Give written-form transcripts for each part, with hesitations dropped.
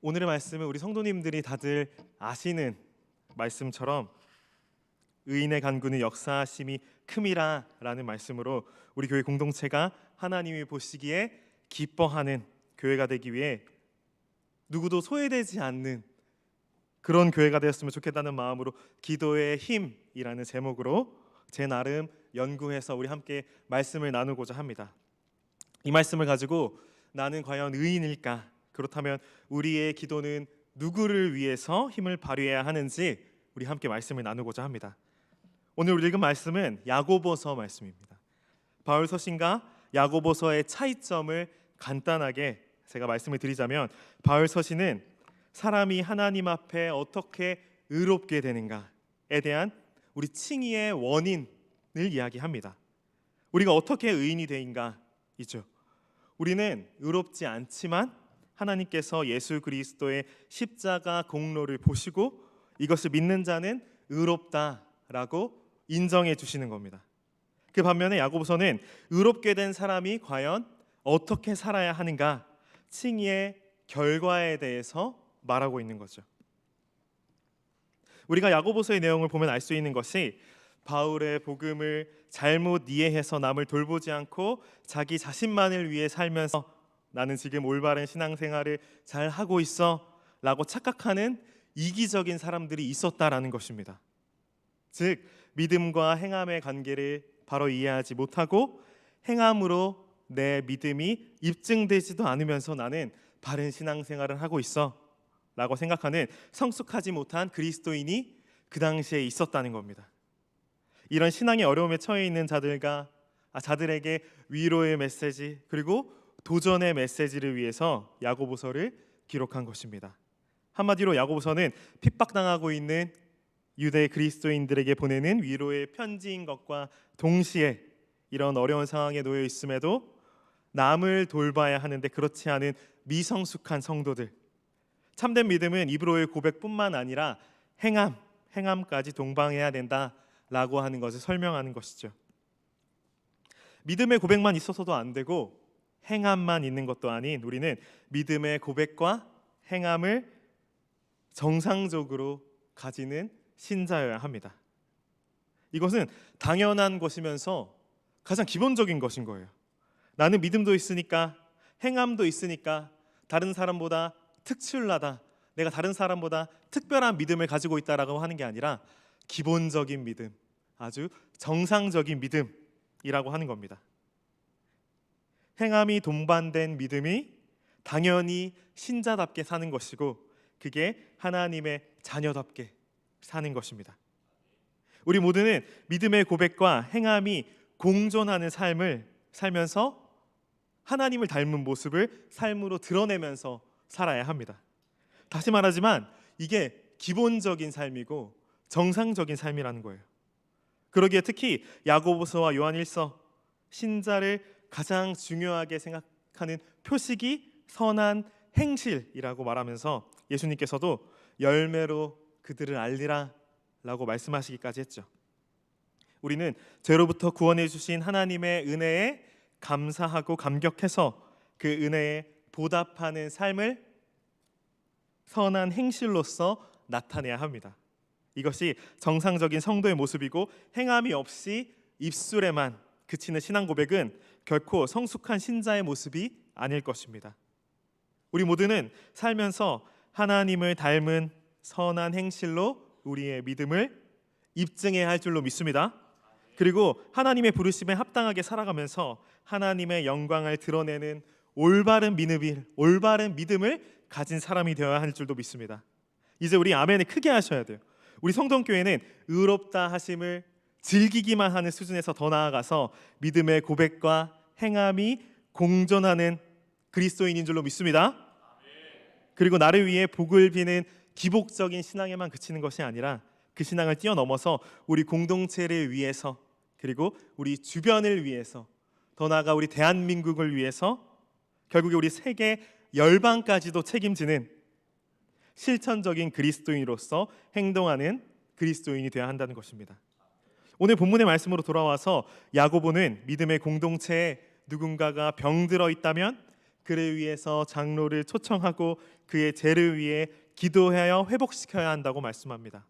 오늘의 말씀은 우리 성도님들이 다들 아시는 말씀처럼 의인의 간구는 역사하심이 큼이라 라는 말씀으로 우리 교회 공동체가 하나님이 보시기에 기뻐하는 교회가 되기 위해 누구도 소외되지 않는 그런 교회가 되었으면 좋겠다는 마음으로 기도의 힘이라는 제목으로 제 나름 연구해서 우리 함께 말씀을 나누고자 합니다. 이 말씀을 가지고 나는 과연 의인일까? 그렇다면 우리의 기도는 누구를 위해서 힘을 발휘해야 하는지 우리 함께 말씀을 나누고자 합니다. 오늘 우리 읽은 말씀은 야고보서 말씀입니다. 바울 서신과 야고보서의 차이점을 간단하게 제가 말씀을 드리자면, 바울 서신은 사람이 하나님 앞에 어떻게 의롭게 되는가에 대한 우리 칭의의 원인을 이야기합니다. 우리가 어떻게 의인이 되인가이죠. 우리는 의롭지 않지만 하나님께서 예수 그리스도의 십자가 공로를 보시고 이것을 믿는 자는 의롭다라고 인정해 주시는 겁니다. 그 반면에 야고보서는 의롭게 된 사람이 과연 어떻게 살아야 하는가, 칭의의 결과에 대해서 말하고 있는 거죠. 우리가 야고보서의 내용을 보면 알 수 있는 것이, 바울의 복음을 잘못 이해해서 남을 돌보지 않고 자기 자신만을 위해 살면서 나는 지금 올바른 신앙생활을 잘 하고 있어 라고 착각하는 이기적인 사람들이 있었다라는 것입니다. 즉, 믿음과 행함의 관계를 바로 이해하지 못하고 행함으로 내 믿음이 입증되지도 않으면서 나는 바른 신앙생활을 하고 있어 라고 생각하는 성숙하지 못한 그리스도인이 그 당시에 있었다는 겁니다. 이런 신앙의 어려움에 처해 있는 자들에게 위로의 메시지, 그리고 도전의 메시지를 위해서 야고보서를 기록한 것입니다. 한마디로 야고보서는 핍박당하고 있는 유대 그리스도인들에게 보내는 위로의 편지인 것과 동시에 이런 어려운 상황에 놓여 있음에도 남을 돌봐야 하는데 그렇지 않은 미성숙한 성도들, 참된 믿음은 입으로의 고백뿐만 아니라 행함까지 동반해야 된다라고 하는 것을 설명하는 것이죠. 믿음의 고백만 있어서도 안 되고 행함만 있는 것도 아닌 우리는 믿음의 고백과 행함을 정상적으로 가지는 신자여야 합니다. 이것은 당연한 것이면서 가장 기본적인 것인 거예요. 나는 믿음도 있으니까, 행함도 있으니까 다른 사람보다 특출나다, 내가 다른 사람보다 특별한 믿음을 가지고 있다라고 하는 게 아니라 기본적인 믿음, 아주 정상적인 믿음이라고 하는 겁니다. 행함이 동반된 믿음이 당연히 신자답게 사는 것이고, 그게 하나님의 자녀답게 사는 것입니다. 우리 모두는 믿음의 고백과 행함이 공존하는 삶을 살면서 하나님을 닮은 모습을 삶으로 드러내면서 살아야 합니다. 다시 말하지만 이게 기본적인 삶이고 정상적인 삶이라는 거예요. 그러기에 특히 야고보서와 요한일서, 신자를 가장 중요하게 생각하는 표식이 선한 행실이라고 말하면서 예수님께서도 열매로 그들을 알리라 라고 말씀하시기까지 했죠. 우리는 죄로부터 구원해 주신 하나님의 은혜에 감사하고 감격해서 그 은혜에 보답하는 삶을 선한 행실로서 나타내야 합니다. 이것이 정상적인 성도의 모습이고, 행함이 없이 입술에만 그치는 신앙 고백은 결코 성숙한 신자의 모습이 아닐 것입니다. 우리 모두는 살면서 하나님을 닮은 선한 행실로 우리의 믿음을 입증해야 할 줄로 믿습니다. 그리고 하나님의 부르심에 합당하게 살아가면서 하나님의 영광을 드러내는 올바른 믿음을 가진 사람이 되어야 할 줄도 믿습니다. 이제 우리 아멘을 크게 하셔야 돼요. 우리 성동교회는 의롭다 하심을 즐기기만 하는 수준에서 더 나아가서 믿음의 고백과 행함이 공존하는 그리스도인인 줄로 믿습니다. 그리고 나를 위해 복을 비는 기복적인 신앙에만 그치는 것이 아니라 그 신앙을 뛰어넘어서 우리 공동체를 위해서, 그리고 우리 주변을 위해서, 더 나아가 우리 대한민국을 위해서, 결국에 우리 세계 열방까지도 책임지는 실천적인 그리스도인으로서 행동하는 그리스도인이 되어야 한다는 것입니다. 오늘 본문의 말씀으로 돌아와서 야고보는 믿음의 공동체에 누군가가 병들어 있다면 그를 위해서 장로를 초청하고 그의 죄를 위해 기도하여 회복시켜야 한다고 말씀합니다.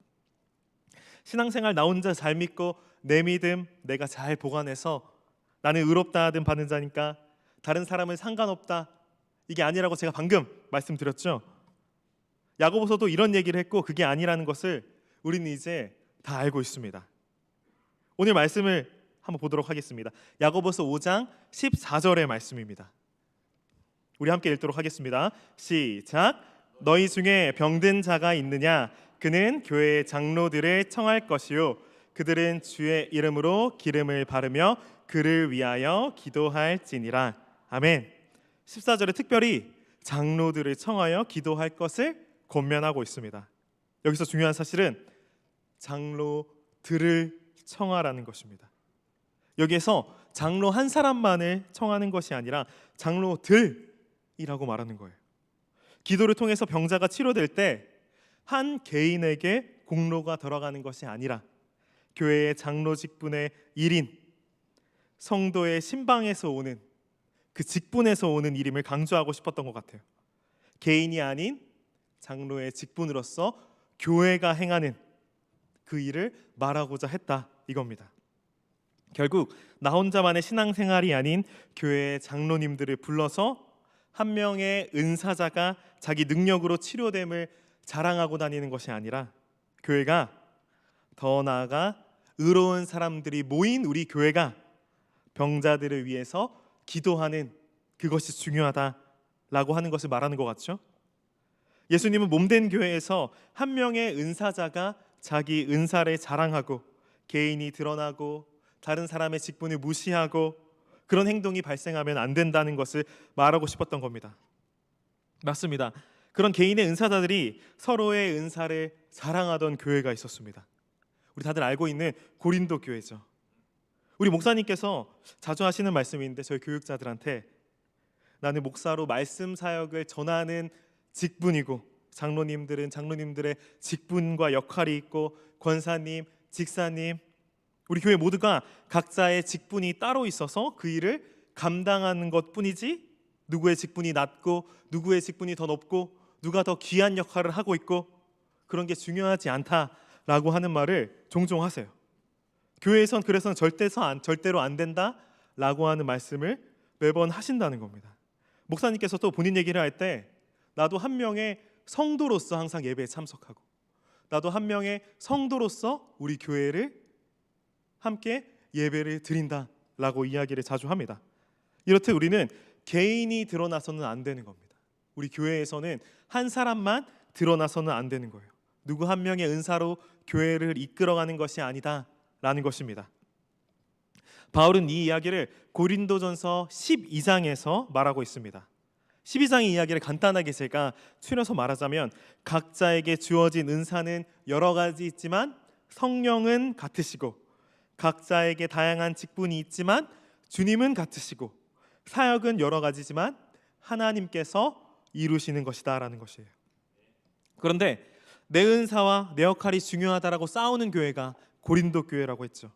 신앙생활 나 혼자 잘 믿고 내 믿음 내가 잘 보관해서 나는 의롭다 하든 받는 자니까 다른 사람은 상관없다, 이게 아니라고 제가 방금 말씀드렸죠. 야고보서도 이런 얘기를 했고 그게 아니라는 것을 우리는 이제 다 알고 있습니다. 오늘 말씀을 한번 보도록 하겠습니다. 야고보서 5장 14절의 말씀입니다. 우리 함께 읽도록 하겠습니다. 시작. 너희 중에 병든 자가 있느냐? 그는 교회의 장로들을 청할 것이요 그들은 주의 이름으로 기름을 바르며 그를 위하여 기도할지니라. 아멘. 14절에 특별히 장로들을 청하여 기도할 것을 권면하고 있습니다. 여기서 중요한 사실은 장로들을 청하라는 것입니다. 여기에서 장로 한 사람만을 청하는 것이 아니라 장로들이라고 말하는 거예요. 기도를 통해서 병자가 치료될 때 한 개인에게 공로가 들어가는 것이 아니라 교회의 장로 직분의 일인 성도의 신방에서 오는 그 직분에서 오는 일임을 강조하고 싶었던 것 같아요. 개인이 아닌 장로의 직분으로서 교회가 행하는 그 일을 말하고자 했다, 이겁니다. 결국 나 혼자만의 신앙생활이 아닌 교회의 장로님들을 불러서 한 명의 은사자가 자기 능력으로 치료됨을 자랑하고 다니는 것이 아니라 교회가, 더 나아가 의로운 사람들이 모인 우리 교회가 병자들을 위해서 기도하는 그것이 중요하다라고 하는 것을 말하는 것 같죠. 예수님은 몸된 교회에서 한 명의 은사자가 자기 은사를 자랑하고 개인이 드러나고 다른 사람의 직분을 무시하고 그런 행동이 발생하면 안 된다는 것을 말하고 싶었던 겁니다. 맞습니다. 그런 개인의 은사자들이 서로의 은사를 자랑하던 교회가 있었습니다. 우리 다들 알고 있는 고린도 교회죠. 우리 목사님께서 자주 하시는 말씀인데 저희 교육자들한테 나는 목사로 말씀 사역을 전하는 직분이고 장로님들은 장로님들의 직분과 역할이 있고 권사님, 직사님, 우리 교회 모두가 각자의 직분이 따로 있어서 그 일을 감당하는 것뿐이지 누구의 직분이 낮고 누구의 직분이 더 높고 누가 더 귀한 역할을 하고 있고 그런 게 중요하지 않다라고 하는 말을 종종 하세요. 교회에선 그래서 절대로 안 된다라고 하는 말씀을 매번 하신다는 겁니다. 목사님께서 또 본인 얘기를 할 때 나도 한 명의 성도로서 항상 예배에 참석하고 나도 한 명의 성도로서 우리 교회를 함께 예배를 드린다라고 이야기를 자주 합니다. 이렇듯 우리는 개인이 드러나서는 안 되는 겁니다. 우리 교회에서는 한 사람만 드러나서는 안 되는 거예요. 누구 한 명의 은사로 교회를 이끌어가는 것이 아니다라는 것입니다. 바울은 이 이야기를 고린도전서 12장에서 말하고 있습니다. 12장의 이야기를 간단하게 제가 추려서 말하자면 각자에게 주어진 은사는 여러 가지 있지만 성령은 같으시고 각자에게 다양한 직분이 있지만 주님은 같으시고 사역은 여러 가지지만 하나님께서 이루시는 것이다라는 것이에요. 그런데 내 은사와 내 역할이 중요하다라고 싸우는 교회가 고린도 교회라고 했죠.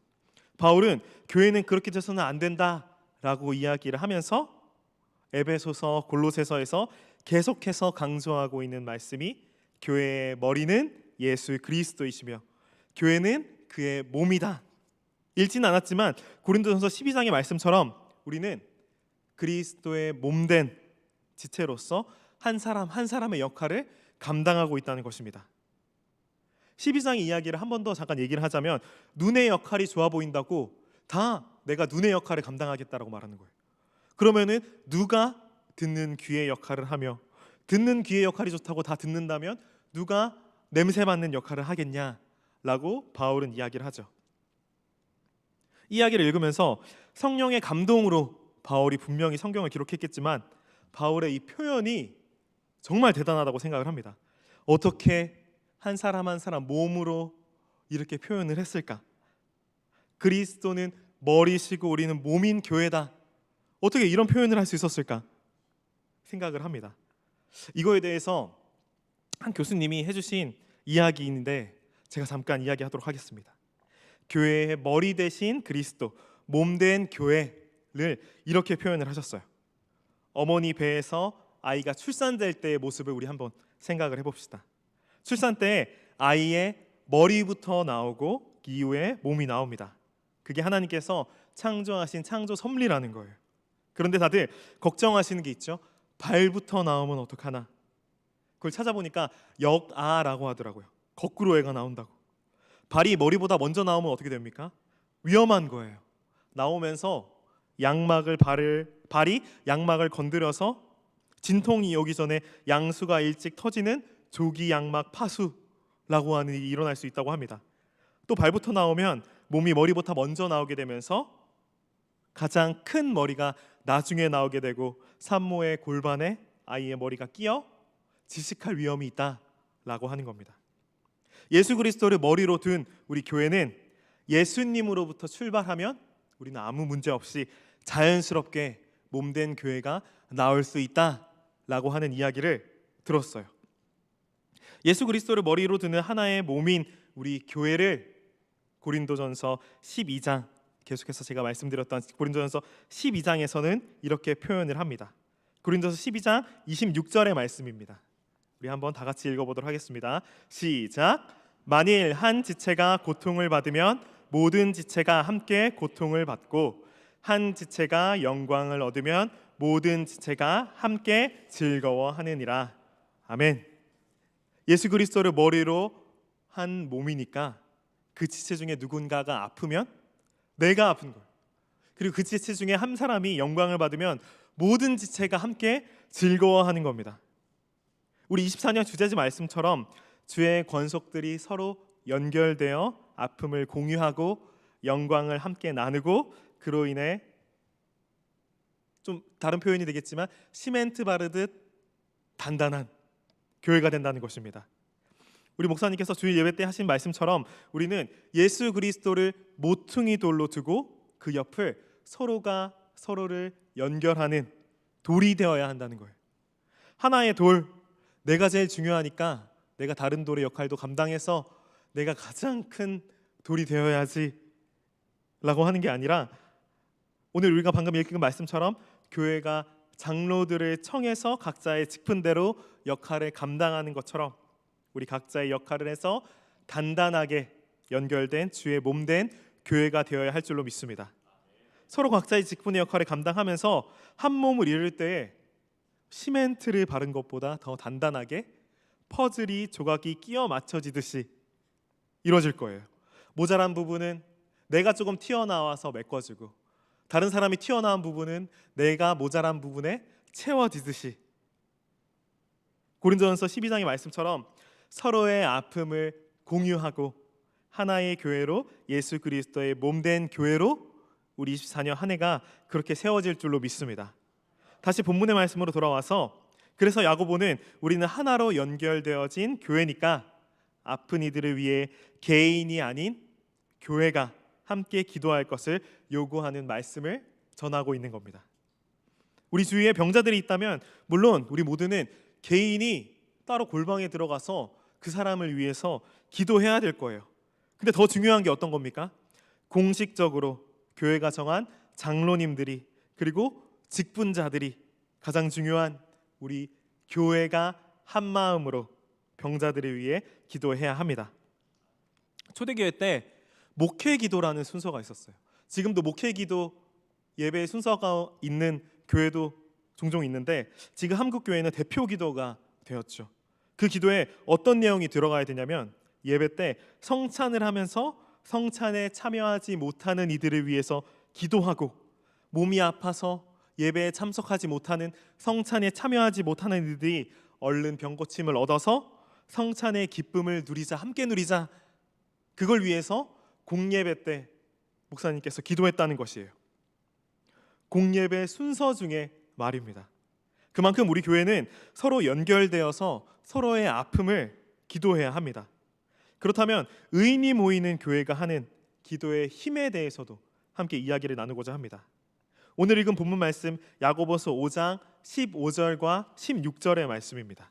바울은 교회는 그렇게 돼서는 안 된다라고 이야기를 하면서 에베소서, 골로새서에서 계속해서 강조하고 있는 말씀이 교회의 머리는 예수 그리스도이시며 교회는 그의 몸이다. 읽지는 않았지만 고린도전서 12장의 말씀처럼 우리는 그리스도의 몸된 지체로서 한 사람 한 사람의 역할을 감당하고 있다는 것입니다. 12장의 이야기를 한 번 더 잠깐 얘기를 하자면 눈의 역할이 좋아 보인다고 다 내가 눈의 역할을 감당하겠다라고 말하는 거예요. 그러면은 누가 듣는 귀의 역할을 하며 듣는 귀의 역할이 좋다고 다 듣는다면 누가 냄새 맡는 역할을 하겠냐라고 바울은 이야기를 하죠. 이 이야기를 읽으면서 성령의 감동으로 바울이 분명히 성경을 기록했겠지만 바울의 이 표현이 정말 대단하다고 생각을 합니다. 어떻게 한 사람 한 사람 몸으로 이렇게 표현을 했을까? 그리스도는 머리시고 우리는 몸인 교회다. 어떻게 이런 표현을 할 수 있었을까? 생각을 합니다. 이거에 대해서 한 교수님이 해주신 이야기인데 제가 잠깐 이야기하도록 하겠습니다. 교회의 머리 대신 그리스도, 몸된 교회를 이렇게 표현을 하셨어요. 어머니 배에서 아이가 출산될 때의 모습을 우리 한번 생각을 해봅시다. 출산 때 아이의 머리부터 나오고 이후에 몸이 나옵니다. 그게 하나님께서 창조하신 창조 섭리라는 거예요. 그런데 다들 걱정하시는 게 있죠. 발부터 나오면 어떡하나. 그걸 찾아보니까 역아라고 하더라고요. 거꾸로 애가 나온다고. 발이 머리보다 먼저 나오면 어떻게 됩니까? 위험한 거예요. 나오면서 발이 양막을 건드려서 진통이 오기 전에 양수가 일찍 터지는 조기 양막 파수라고 하는 일이 일어날 수 있다고 합니다. 또 발부터 나오면 몸이 머리부터 먼저 나오게 되면서 가장 큰 머리가 나중에 나오게 되고 산모의 골반에 아이의 머리가 끼어 지식할 위험이 있다라고 하는 겁니다. 예수 그리스도를 머리로 둔 우리 교회는 예수님으로부터 출발하면 우리는 아무 문제 없이 자연스럽게 몸된 교회가 나올 수 있다라고 하는 이야기를 들었어요. 예수 그리스도를 머리로 두는 하나의 몸인 우리 교회를 고린도전서 12장, 계속해서 제가 말씀드렸던 고린도전서 12장에서는 이렇게 표현을 합니다. 고린도서 12장 26절의 말씀입니다. 우리 한번 다 같이 읽어보도록 하겠습니다. 시작. 만일 한 지체가 고통을 받으면 모든 지체가 함께 고통을 받고, 한 지체가 영광을 얻으면 모든 지체가 함께 즐거워하느니라. 아멘. 예수 그리스도를 머리로 한 몸이니까 그 지체 중에 누군가가 아프면 내가 아픈 거예요. 그리고 그 지체 중에 한 사람이 영광을 받으면 모든 지체가 함께 즐거워하는 겁니다. 우리 24년 주제지 말씀처럼 주의 권속들이 서로 연결되어 아픔을 공유하고 영광을 함께 나누고, 그로 인해 좀 다른 표현이 되겠지만 시멘트 바르듯 단단한 교회가 된다는 것입니다. 우리 목사님께서 주일 예배 때 하신 말씀처럼 우리는 예수 그리스도를 모퉁이 돌로 두고 그 옆을 서로가 서로를 연결하는 돌이 되어야 한다는 거예요. 하나의 돌, 내가 제일 중요하니까 내가 다른 돌의 역할도 감당해서 내가 가장 큰 돌이 되어야지 라고 하는 게 아니라, 오늘 우리가 방금 읽은 말씀처럼 교회가 장로들을 청해서 각자의 직분대로 역할을 감당하는 것처럼 우리 각자의 역할을 해서 단단하게 연결된 주의 몸된 교회가 되어야 할 줄로 믿습니다. 서로 각자의 직분의 역할을 감당하면서 한 몸을 이룰 때 시멘트를 바른 것보다 더 단단하게 퍼즐이 조각이 끼어 맞춰지듯이 이루어질 거예요. 모자란 부분은 내가 조금 튀어나와서 메꿔주고, 다른 사람이 튀어나온 부분은 내가 모자란 부분에 채워지듯이, 고린도전서 12장의 말씀처럼 서로의 아픔을 공유하고 하나의 교회로, 예수 그리스도의 몸된 교회로 우리 24년 한 해가 그렇게 세워질 줄로 믿습니다. 다시 본문의 말씀으로 돌아와서, 그래서 야고보는 우리는 하나로 연결되어진 교회니까 아픈 이들을 위해 개인이 아닌 교회가 함께 기도할 것을 요구하는 말씀을 전하고 있는 겁니다. 우리 주위에 병자들이 있다면 물론 우리 모두는 개인이 따로 골방에 들어가서 그 사람을 위해서 기도해야 될 거예요. 근데 더 중요한 게 어떤 겁니까? 공식적으로 교회가 정한 장로님들이, 그리고 직분자들이, 가장 중요한 우리 교회가 한 마음으로 병자들을 위해 기도해야 합니다. 초대교회 때 목회 기도라는 순서가 있었어요. 지금도 목회 기도 예배 순서가 있는 교회도 종종 있는데, 지금 한국 교회는 대표 기도가 되었죠. 그 기도에 어떤 내용이 들어가야 되냐면, 예배 때 성찬을 하면서 성찬에 참여하지 못하는 이들을 위해서 기도하고, 몸이 아파서 예배에 참석하지 못하는, 성찬에 참여하지 못하는 이들이 얼른 병고침을 얻어서 성찬의 기쁨을 누리자, 함께 누리자, 그걸 위해서 공예배 때 목사님께서 기도했다는 것이에요. 공예배 순서 중에 말입니다. 그만큼 우리 교회는 서로 연결되어서 서로의 아픔을 기도해야 합니다. 그렇다면 의인이 모이는 교회가 하는 기도의 힘에 대해서도 함께 이야기를 나누고자 합니다. 오늘 읽은 본문 말씀 야고보서 5장 15절과 16절의 말씀입니다.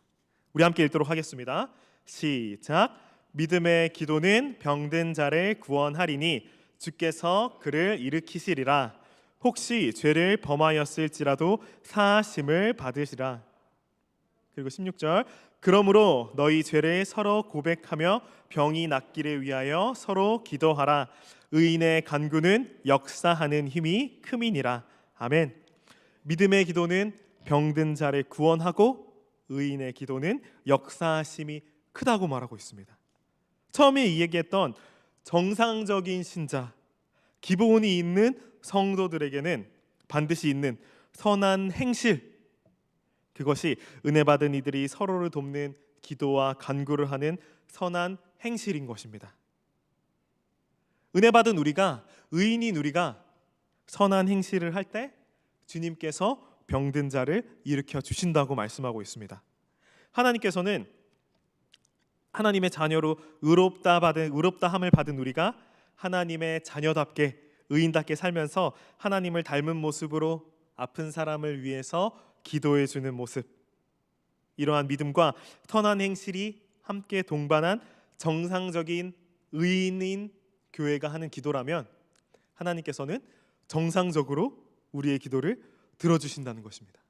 우리 함께 읽도록 하겠습니다. 시작. 믿음의 기도는 병든 자를 구원하리니 주께서 그를 일으키시리라. 혹시 죄를 범하였을지라도 사하심을 받으시라. 그리고 16절, 그러므로 너희 죄를 서로 고백하며 병이 낫기를 위하여 서로 기도하라. 의인의 간구는 역사하는 힘이 큼이니라. 아멘. 믿음의 기도는 병든 자를 구원하고 의인의 기도는 역사하심이 크다고 말하고 있습니다. 처음에 이 얘기했던 정상적인 신자, 기본이 있는 성도들에게는 반드시 있는 선한 행실, 그것이 은혜 받은 이들이 서로를 돕는 기도와 간구를 하는 선한 행실인 것입니다. 은혜 받은 우리가, 의인인 우리가 선한 행실을 할 때 주님께서 병든 자를 일으켜 주신다고 말씀하고 있습니다. 하나님께서는 하나님의 자녀로 의롭다함을 받은 우리가 하나님의 자녀답게 의인답게 살면서 하나님을 닮은 모습으로 아픈 사람을 위해서 기도해 주는 모습, 이러한 믿음과 선한 행실이 함께 동반한 정상적인 의인인 교회가 하는 기도라면 하나님께서는 정상적으로 우리의 기도를 들어주신다는 것입니다.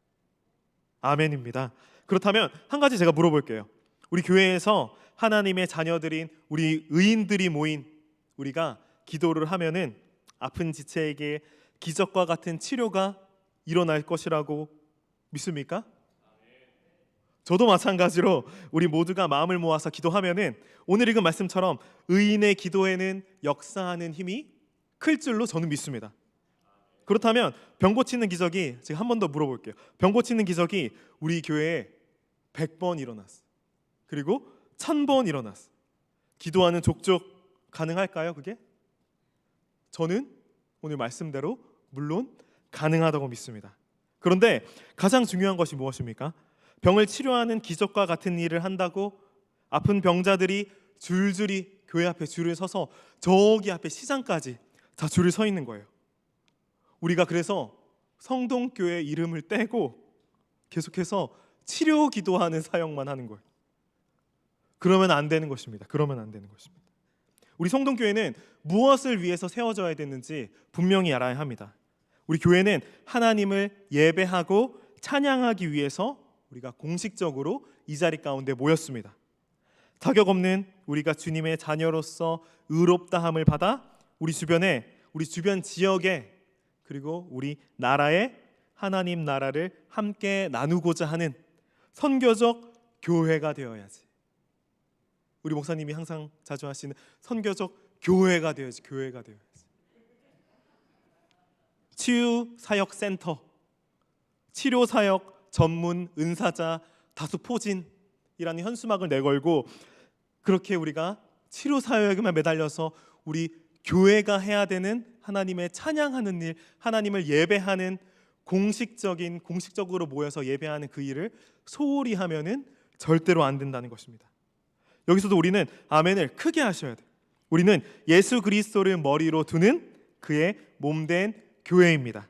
아멘입니다. 그렇다면 한 가지 제가 물어볼게요. 우리 교회에서 하나님의 자녀들인 우리 의인들이 모인 우리가 기도를 하면은 아픈 지체에게 기적과 같은 치료가 일어날 것이라고 믿습니까? 저도 마찬가지로 우리 모두가 마음을 모아서 기도하면은 오늘 읽은 말씀처럼 의인의 기도에는 역사하는 힘이 클 줄로 저는 믿습니다. 그렇다면 병 고치는 기적이, 제가 한 번 더 물어볼게요. 병 고치는 기적이 우리 교회에 100번 일어났어. 그리고 1000번 일어났어. 기도하는 족족 가능할까요, 그게? 저는 오늘 말씀대로 물론 가능하다고 믿습니다. 그런데 가장 중요한 것이 무엇입니까? 병을 치료하는 기적과 같은 일을 한다고 아픈 병자들이 줄줄이 교회 앞에 줄을 서서 저기 앞에 시장까지 다 줄을 서 있는 거예요. 우리가 그래서 성동교회 이름을 떼고 계속해서 치료 기도하는 사역만 하는 거예요. 그러면 안 되는 것입니다. 그러면 안 되는 것입니다. 우리 성동교회는 무엇을 위해서 세워져야 되는지 분명히 알아야 합니다. 우리 교회는 하나님을 예배하고 찬양하기 위해서 우리가 공식적으로 이 자리 가운데 모였습니다. 자격 없는 우리가 주님의 자녀로서 의롭다함을 받아 우리 주변에, 우리 주변 지역에, 그리고 우리 나라에 하나님 나라를 함께 나누고자 하는 선교적 교회가 되어야지. 우리 목사님이 항상 자주 하시는 선교적 교회가 되어야지. 교회가 되어야지. 치유사역센터, 치료사역 전문 은사자 다수포진이라는 현수막을 내걸고 그렇게 우리가 치료사역에만 매달려서 우리 교회가 해야 되는 하나님의 찬양하는 일, 하나님을 예배하는 공식적으로 모여서 예배하는 그 일을 소홀히 하면은 절대로 안 된다는 것입니다. 여기서도 우리는 아멘을 크게 하셔야 돼요. 우리는 예수 그리스도를 머리로 두는 그의 몸된 교회입니다.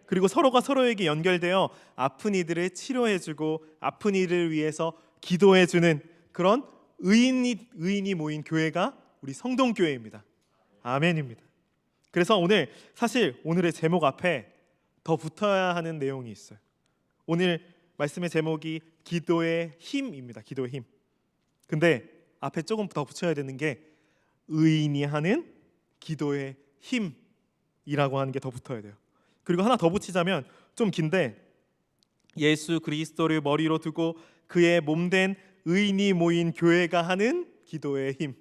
그리고 서로가 서로에게 연결되어 아픈 이들을 치료해주고 아픈 이들을 위해서 기도해주는 그런 의인이 모인 교회가 우리 성동교회입니다. 아멘입니다. 그래서 오늘 사실 오늘의 제목 앞에 더 붙어야 하는 내용이 있어요. 오늘 말씀의 제목이 기도의 힘입니다. 기도의 힘. 근데 앞에 조금 더 붙여야 되는 게 의인이 하는 기도의 힘이라고 하는 게 더 붙어야 돼요. 그리고 하나 더 붙이자면 좀 긴데 예수 그리스도를 머리로 두고 그의 몸된 의인이 모인 교회가 하는 기도의 힘.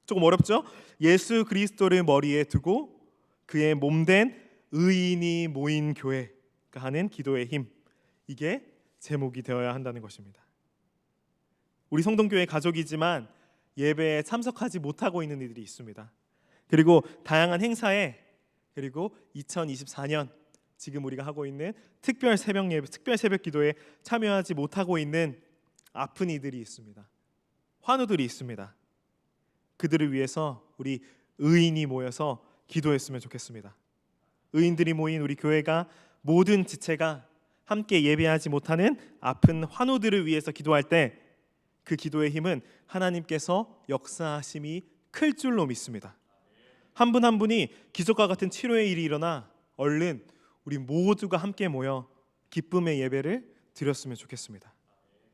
조금 어렵죠? 예수 그리스도를 머리에 두고 그의 몸된 의인이 모인 교회가 하는 기도의 힘. 이게 제목이 되어야 한다는 것입니다. 우리 성동교회 가족이지만 예배에 참석하지 못하고 있는 이들이 있습니다. 그리고 다양한 행사에, 그리고 2024년 지금 우리가 하고 있는 특별 새벽 예배, 특별 새벽 기도에 참여하지 못하고 있는 아픈 이들이 있습니다. 환우들이 있습니다. 그들을 위해서 우리 의인이 모여서 기도했으면 좋겠습니다. 의인들이 모인 우리 교회가 모든 지체가 함께 예배하지 못하는 아픈 환우들을 위해서 기도할 때 그 기도의 힘은 하나님께서 역사하심이 클 줄로 믿습니다. 한 분 한 분이 기적과 같은 치료의 일이 일어나 얼른 우리 모두가 함께 모여 기쁨의 예배를 드렸으면 좋겠습니다.